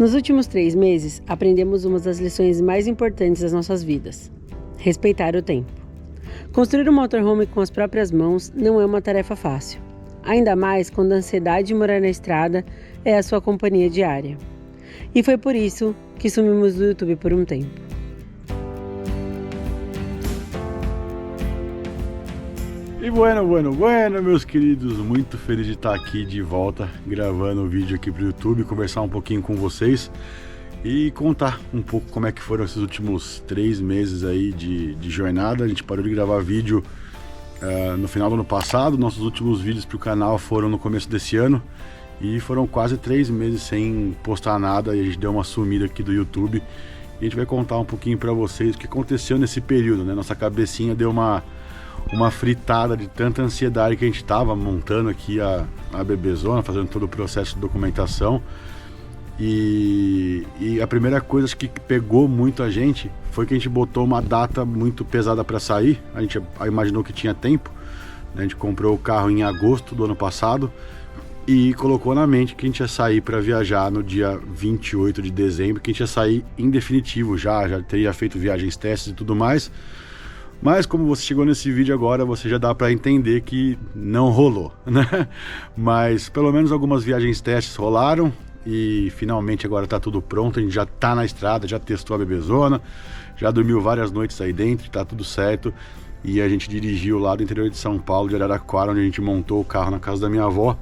Nos últimos 3 meses, aprendemos uma das lições mais importantes das nossas vidas: respeitar o tempo. Construir um motorhome com as próprias mãos não é uma tarefa fácil, ainda mais quando a ansiedade de morar na estrada é a sua companhia diária. E foi por isso que sumimos do YouTube por um tempo. E bueno, meus queridos, muito feliz de estar aqui de volta, gravando o vídeo aqui pro YouTube, conversar um pouquinho com vocês e contar um pouco como é que foram esses últimos 3 meses aí de jornada. A gente parou de gravar vídeo no final do ano passado, nossos últimos vídeos pro canal foram no começo desse ano e foram quase 3 meses sem postar nada e a gente deu uma sumida aqui do YouTube e a gente vai contar um pouquinho pra vocês o que aconteceu nesse período, né? Nossa cabecinha deu uma fritada de tanta ansiedade que a gente estava montando aqui a bebezona, fazendo todo o processo de documentação. E a primeira coisa que pegou muito a gente foi que a gente botou uma data muito pesada para sair. A gente imaginou que tinha tempo, né? A gente comprou o carro em agosto do ano passado e colocou na mente que a gente ia sair para viajar no dia 28 de dezembro, que a gente ia sair em definitivo já teria feito viagens testes e tudo mais. Mas como você chegou nesse vídeo agora, você já dá para entender que não rolou, né? Mas pelo menos algumas viagens testes rolaram e finalmente agora tá tudo pronto. A gente já tá na estrada, já testou a bebezona, já dormiu várias noites aí dentro, tá tudo certo. E a gente dirigiu lá do interior de São Paulo, de Araraquara, onde a gente montou o carro na casa da minha avó,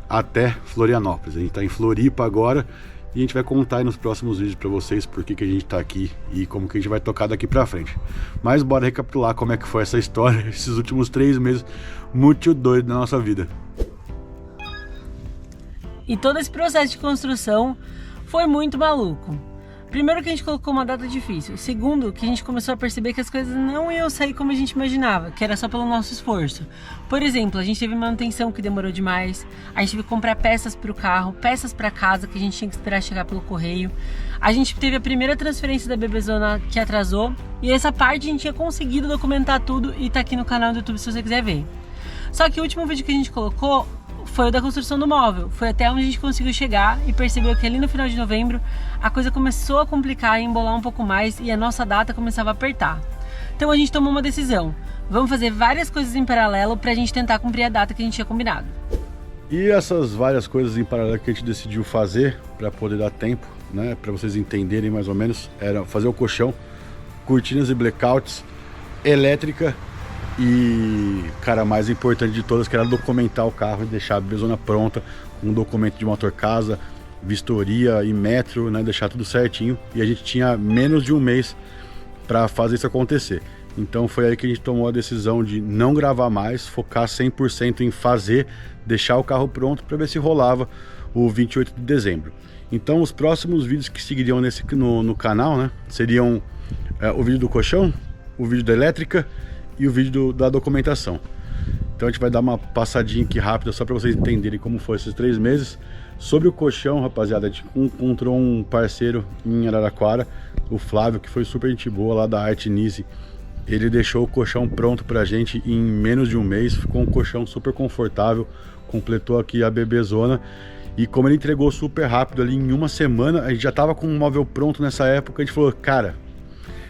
até Florianópolis. A gente tá em Floripa agora e a gente vai contar aí nos próximos vídeos pra vocês por que a gente tá aqui e como que a gente vai tocar daqui pra frente. Mas bora recapitular como é que foi essa história, esses últimos 3 meses muito doidos da nossa vida. E todo esse processo de construção foi muito maluco. Primeiro que a gente colocou uma data difícil. Segundo que a gente começou a perceber que as coisas não iam sair como a gente imaginava, que era só pelo nosso esforço. Por exemplo, a gente teve manutenção que demorou demais, a gente teve que comprar peças para o carro, peças para casa que a gente tinha que esperar chegar pelo correio. A gente teve a primeira transferência da bebezona que atrasou e essa parte a gente tinha conseguido documentar tudo e tá aqui no canal do YouTube se você quiser ver. Só que o último vídeo que a gente colocou foi o da construção do móvel, foi até onde a gente conseguiu chegar e percebeu que ali no final de novembro a coisa começou a complicar e embolar um pouco mais e a nossa data começava a apertar. Então a gente tomou uma decisão, vamos fazer várias coisas em paralelo pra gente tentar cumprir a data que a gente tinha combinado. E essas várias coisas em paralelo que a gente decidiu fazer para poder dar tempo, né, para vocês entenderem mais ou menos, era fazer o colchão, cortinas e blackouts, elétrica e, cara, mais importante de todas, que era documentar o carro e deixar a bebezona pronta, com um documento de motor casa, vistoria e metro, né, deixar tudo certinho. E a gente tinha menos de um mês para fazer isso acontecer. Então foi aí que a gente tomou a decisão de não gravar mais, focar 100% em fazer, deixar o carro pronto para ver se rolava o 28 de dezembro. Então os próximos vídeos que seguiriam no canal, né, seriam o vídeo do colchão, o vídeo da elétrica e o vídeo da documentação. Então a gente vai dar uma passadinha aqui rápida só para vocês entenderem como foi esses 3 meses. Sobre o colchão, rapaziada, a gente encontrou um parceiro em Araraquara, o Flávio, que foi super gente boa lá da Arte Nise. Ele deixou o colchão pronto pra gente em menos de um mês, ficou um colchão super confortável, completou aqui a bebezona. E como ele entregou super rápido ali, em uma semana, a gente já tava com o móvel pronto nessa época, a gente falou, cara,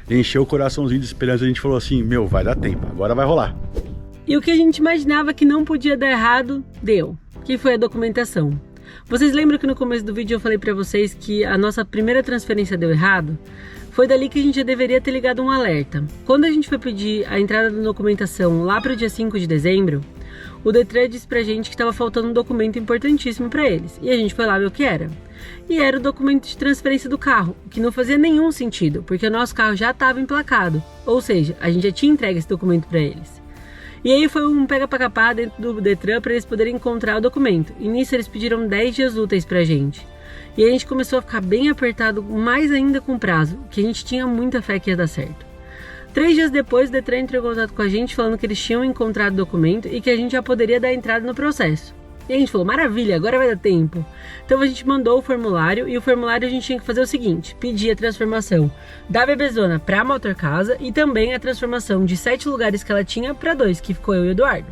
encheu o coraçãozinho de esperança, a gente falou assim, meu, vai dar tempo, agora vai rolar. E o que a gente imaginava que não podia dar errado, deu, que foi a documentação. Vocês lembram que no começo do vídeo eu falei pra vocês que a nossa primeira transferência deu errado? Foi dali que a gente já deveria ter ligado um alerta. Quando a gente foi pedir a entrada da documentação lá pro dia 5 de dezembro, o Detran disse pra gente que estava faltando um documento importantíssimo pra eles, e a gente foi lá ver o que era. E era o documento de transferência do carro, o que não fazia nenhum sentido, porque o nosso carro já estava emplacado, ou seja, a gente já tinha entregue esse documento para eles. E aí foi um pega pra capar dentro do Detran para eles poderem encontrar o documento, e nisso eles pediram 10 dias úteis pra gente. E a gente começou a ficar bem apertado, mais ainda com o prazo, que a gente tinha muita fé que ia dar certo. 3 dias depois, o Detran entrou em contato com a gente falando que eles tinham encontrado o documento e que a gente já poderia dar entrada no processo. E a gente falou, maravilha, agora vai dar tempo. Então a gente mandou o formulário e o formulário a gente tinha que fazer o seguinte, pedir a transformação da bebezona para motor casa e também a transformação de 7 lugares que ela tinha para 2, que ficou eu e o Eduardo.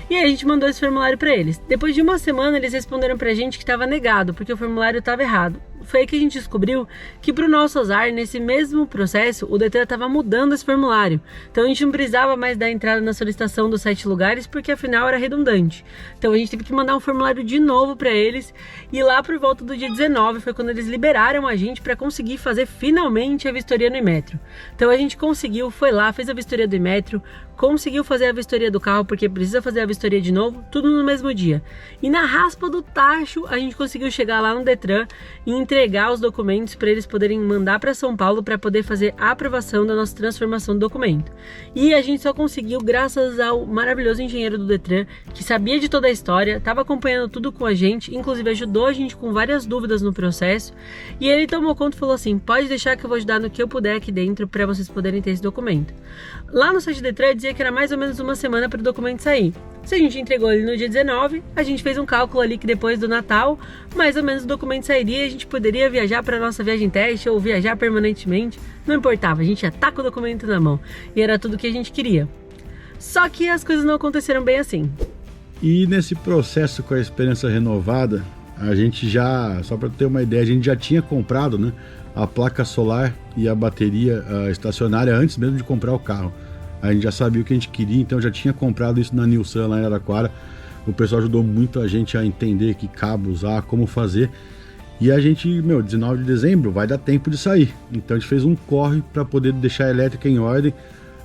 E aí a gente mandou esse formulário para eles. Depois de uma semana eles responderam pra gente que estava negado, porque o formulário estava errado. foi aí que a gente descobriu que, para o nosso azar, nesse mesmo processo, o Detran estava mudando esse formulário. Então a gente não precisava mais dar entrada na solicitação dos 7 lugares, porque afinal era redundante. Então a gente teve que mandar um formulário de novo para eles, e lá por volta do dia 19 foi quando eles liberaram a gente para conseguir fazer finalmente a vistoria no Inmetro. Então a gente conseguiu, foi lá, fez a vistoria do Inmetro, conseguiu fazer a vistoria do carro, porque precisa fazer a vistoria de novo, tudo no mesmo dia. E na raspa do tacho, a gente conseguiu chegar lá no Detran e entregar os documentos para eles poderem mandar para São Paulo para poder fazer a aprovação da nossa transformação do documento. E a gente só conseguiu graças ao maravilhoso engenheiro do Detran, que sabia de toda a história, estava acompanhando tudo com a gente, inclusive ajudou a gente com várias dúvidas no processo, e ele tomou conta e falou assim: pode deixar que eu vou ajudar no que eu puder aqui dentro para vocês poderem ter esse documento. Lá no site do Detran dizia que era mais ou menos uma semana para o documento sair. Se a gente entregou ele no dia 19, a gente fez um cálculo ali que depois do Natal, mais ou menos o documento sairia e a gente poderia viajar para a nossa viagem teste ou viajar permanentemente, não importava, a gente já tá com o documento na mão e era tudo que a gente queria. Só que as coisas não aconteceram bem assim. E nesse processo com a esperança renovada, a gente já, só para ter uma ideia, a gente já tinha comprado, né, a placa solar e a bateria estacionária antes mesmo de comprar o carro. A gente já sabia o que a gente queria, então já tinha comprado isso na Nilsan lá em Araraquara. O pessoal ajudou muito a gente a entender que cabo usar, como fazer. E a gente, 19 de dezembro vai dar tempo de sair. Então a gente fez um corre para poder deixar a elétrica em ordem.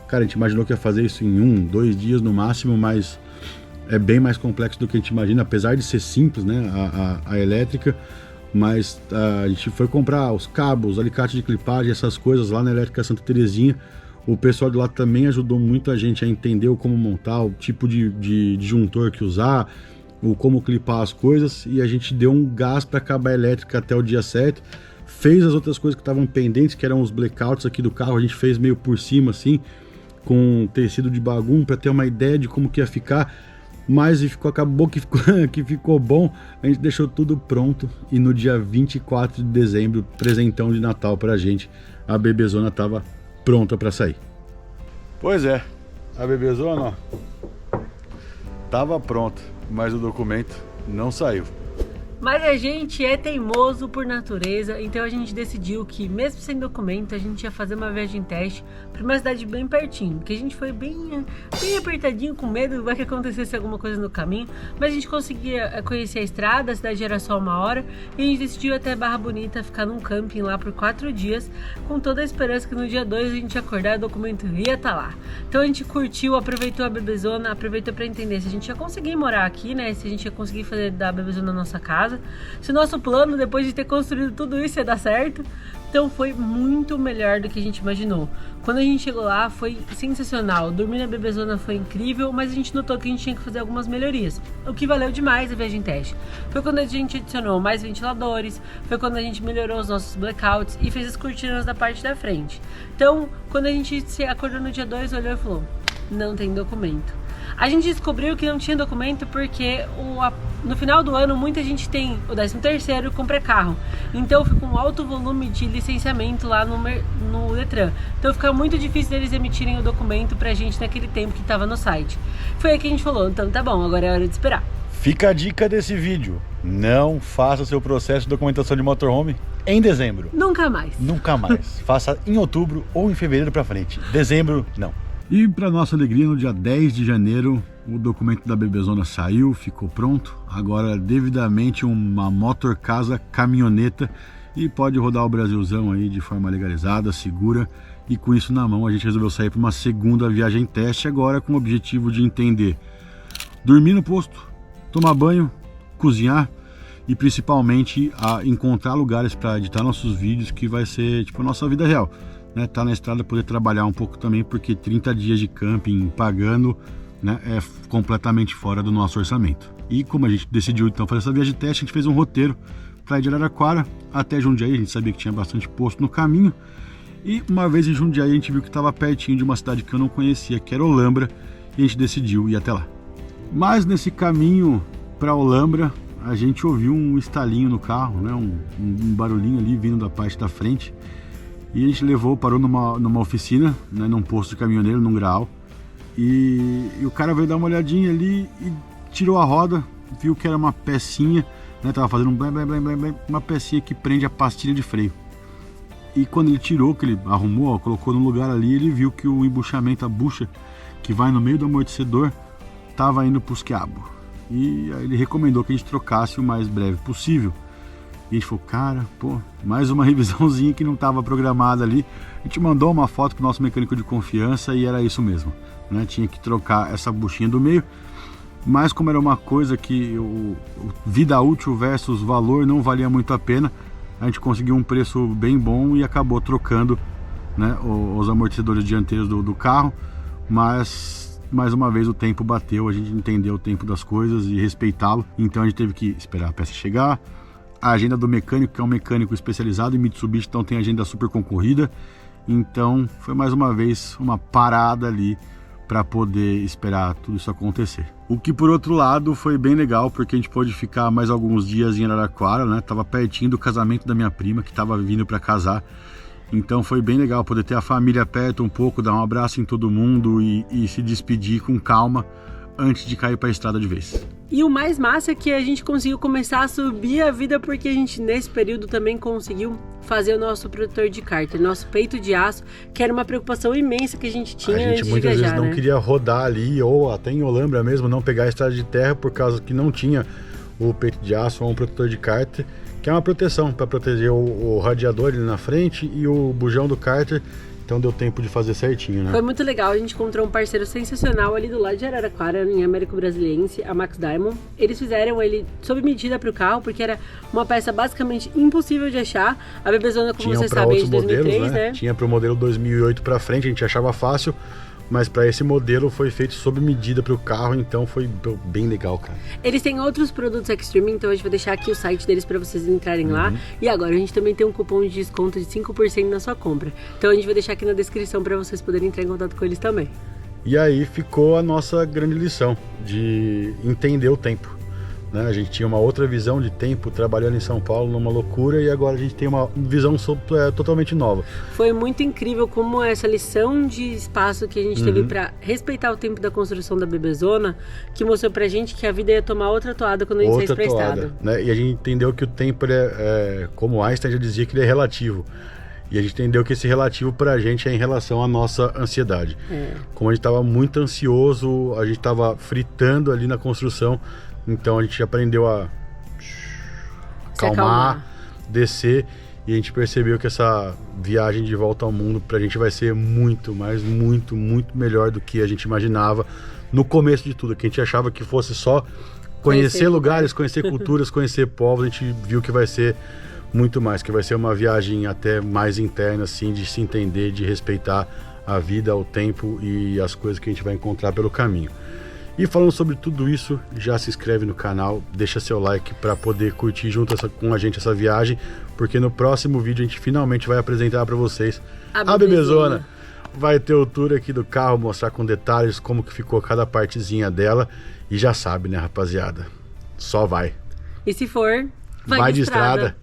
Cara, a gente imaginou que ia fazer isso em 1, 2 dias no máximo, mas é bem mais complexo do que a gente imagina, apesar de ser simples, né, a elétrica. Mas a gente foi comprar os cabos, alicate de clipagem, essas coisas lá na Elétrica Santa Terezinha. O pessoal de lá também ajudou muito a gente a entender o como montar, o tipo de disjuntor que usar, o como clipar as coisas, e a gente deu um gás para acabar a elétrica até o dia 7. Fez as outras coisas que estavam pendentes, que eram os blackouts aqui do carro, a gente fez meio por cima assim, com tecido de bagum para ter uma ideia de como que ia ficar, mas acabou que ficou bom. A gente deixou tudo pronto e no dia 24 de dezembro, presentão de Natal pra gente, a bebezona tava pronta para sair. Pois é, a bebezona, ó, tava pronta, mas o documento não saiu. Mas a gente é teimoso por natureza, então a gente decidiu que, mesmo sem documento, a gente ia fazer uma viagem teste para uma cidade bem pertinho, porque a gente foi bem apertadinho, com medo, vai que acontecesse alguma coisa no caminho, mas a gente conseguia conhecer a estrada, a cidade era só 1 hora, e a gente decidiu ir até Barra Bonita, ficar num camping lá por 4 dias, com toda a esperança que no dia 2 a gente ia acordar e o documento ia estar lá. Então a gente curtiu, aproveitou a bebezona, aproveitou para entender se a gente ia conseguir morar aqui, né, se a gente ia conseguir fazer da bebezona na nossa casa, se o nosso plano, depois de ter construído tudo isso, ia dar certo. Então foi muito melhor do que a gente imaginou. Quando a gente chegou lá foi sensacional, dormir na bebezona foi incrível, mas a gente notou que a gente tinha que fazer algumas melhorias. O que valeu demais a viagem teste foi quando a gente adicionou mais ventiladores, foi quando a gente melhorou os nossos blackouts e fez as cortinas da parte da frente. Então, quando a gente se acordou no dia 2, olhou e falou: não tem documento. A gente descobriu que não tinha documento porque no final do ano muita gente tem o 13º e compra carro. Então fica um alto volume de licenciamento lá no Detran. Então fica muito difícil deles emitirem o documento pra gente naquele tempo que estava no site. Foi aí que a gente falou: então tá bom, agora é hora de esperar. Fica a dica desse vídeo: não faça seu processo de documentação de motorhome em dezembro. Nunca mais. Nunca mais. Faça em outubro ou em fevereiro pra frente. Dezembro, não. E para nossa alegria, no dia 10 de janeiro, o documento da bebezona saiu, ficou pronto. Agora devidamente uma motor casa caminhoneta e pode rodar o Brasilzão aí de forma legalizada, segura. E com isso na mão a gente resolveu sair para uma segunda viagem teste agora, com o objetivo de entender: dormir no posto, tomar banho, cozinhar e principalmente encontrar lugares para editar nossos vídeos, que vai ser tipo a nossa vida real, né? Tá na estrada, poder trabalhar um pouco também, porque 30 dias de camping pagando, né, é completamente fora do nosso orçamento. E como a gente decidiu então fazer essa viagem de teste, a gente fez um roteiro para ir de Araraquara até Jundiaí. A gente sabia que tinha bastante posto no caminho, e uma vez em Jundiaí a gente viu que estava pertinho de uma cidade que eu não conhecia, que era Olambra, e a gente decidiu ir até lá. Mas nesse caminho para Olambra a gente ouviu um estalinho no carro, né, um barulhinho ali vindo da parte da frente. E a gente parou numa oficina, né, num posto de caminhoneiro, num graal. E o cara veio dar uma olhadinha ali e tirou a roda, viu que era uma pecinha né? Tava fazendo um blém, blém, blém, blém, blém, uma pecinha que prende a pastilha de freio. E quando ele tirou, que ele arrumou, ó, colocou no lugar ali, ele viu que o embuchamento, a bucha que vai no meio do amortecedor, tava indo pros quiabos. E aí ele recomendou que a gente trocasse o mais breve possível. E a gente falou, cara, pô, mais uma revisãozinha que não estava programada ali. A gente mandou uma foto pro nosso mecânico de confiança e era isso mesmo, né? Tinha que trocar essa buchinha do meio. Mas como era uma coisa que o vida útil versus valor não valia muito a pena, a gente conseguiu um preço bem bom e acabou trocando, né, os amortecedores dianteiros do carro. Mas mais uma vez o tempo bateu, a gente entendeu o tempo das coisas e respeitá-lo. Então a gente teve que esperar a peça chegar. A agenda do mecânico, que é um mecânico especializado em Mitsubishi, então tem agenda super concorrida. Então foi mais uma vez uma parada ali para poder esperar tudo isso acontecer. O que por outro lado foi bem legal, porque a gente pôde ficar mais alguns dias em Araraquara, né? Tava pertinho do casamento da minha prima, que estava vindo para casar. Então foi bem legal poder ter a família perto um pouco, dar um abraço em todo mundo e se despedir com calma antes de cair para a estrada de vez. E o mais massa é que a gente conseguiu começar a subir a vida, porque a gente nesse período também conseguiu fazer o nosso protetor de cárter, nosso peito de aço, que era uma preocupação imensa que a gente tinha antes de viajar. A gente muitas vezes não queria rodar ali, ou até em Olambra mesmo, não pegar a estrada de terra por causa que não tinha o peito de aço ou um protetor de cárter, que é uma proteção para proteger o radiador ali na frente e o bujão do cárter. Então deu tempo de fazer certinho, né? Foi muito legal, a gente encontrou um parceiro sensacional ali do lado de Araraquara, em Américo Brasiliense, a Max Diamond. Eles fizeram ele sob medida para o carro, porque era uma peça basicamente impossível de achar. A Bebezona, como você sabe, é de 2003, modelos, né? Tinha para o modelo 2008 para frente, a gente achava fácil, mas para esse modelo foi feito sob medida para o carro, então foi bem legal, cara. Eles têm outros produtos Extreme, então a gente vai deixar aqui o site deles para vocês entrarem lá. E agora a gente também tem um cupom de desconto de 5% na sua compra. Então a gente vai deixar aqui na descrição para vocês poderem entrar em contato com eles também. E aí ficou a nossa grande lição de entender o tempo, né? A gente tinha uma outra visão de tempo trabalhando em São Paulo numa loucura, e agora a gente tem uma visão totalmente nova. Foi muito incrível como essa lição de espaço que a gente teve para respeitar o tempo da construção da Bebezona, que mostrou pra gente que a vida ia tomar outra toada quando a gente saísse pra estrada, né? E a gente entendeu que o tempo, como Einstein já dizia, que ele é relativo. E a gente entendeu que esse relativo pra gente é em relação à nossa ansiedade. Como a gente estava muito ansioso, a gente estava fritando ali na construção. Então a gente aprendeu a acalmar, descer, e a gente percebeu que essa viagem de volta ao mundo pra gente vai ser muito, mas muito, muito melhor do que a gente imaginava no começo de tudo, que a gente achava que fosse só conhecer lugares, conhecer culturas, conhecer povos. A gente viu que vai ser muito mais, que vai ser uma viagem até mais interna, assim, de se entender, de respeitar a vida, o tempo e as coisas que a gente vai encontrar pelo caminho. E falando sobre tudo isso, já se inscreve no canal, deixa seu like para poder curtir junto com a gente essa viagem, porque no próximo vídeo a gente finalmente vai apresentar para vocês a Bebezona. Vai ter o tour aqui do carro, mostrar com detalhes como que ficou cada partezinha dela, e já sabe, né, rapaziada? Só vai. E se for, vai de estrada.